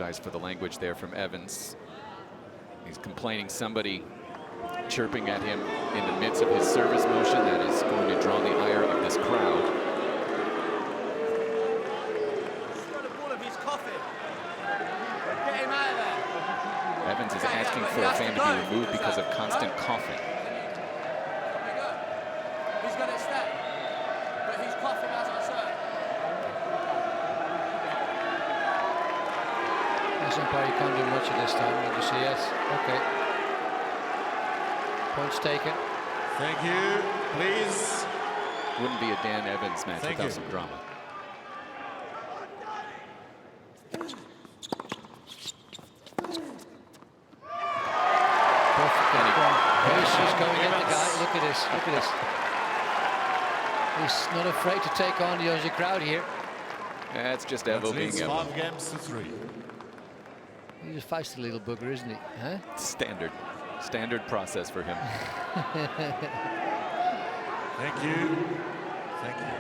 apologize for the language there from Evans. He's complaining somebody chirping at him in the midst of his service motion. That is going to draw the ire of this crowd. Evans is asking for a fan to be removed because of constant coughing. He's got it stay, but he's coughing as I say. Umpire can't do much at this time. You just say yes. Okay. Points taken. Thank you. Please. Wouldn't be a Dan Evans match without some drama. He's going at the guy. Look at this. Look at this. He's not afraid to take on the Aussie crowd here. That's just Evo being Evo. 5 games to 3. He's a feisty little booger, isn't he? Huh? Standard process for him. Thank you. Thank you.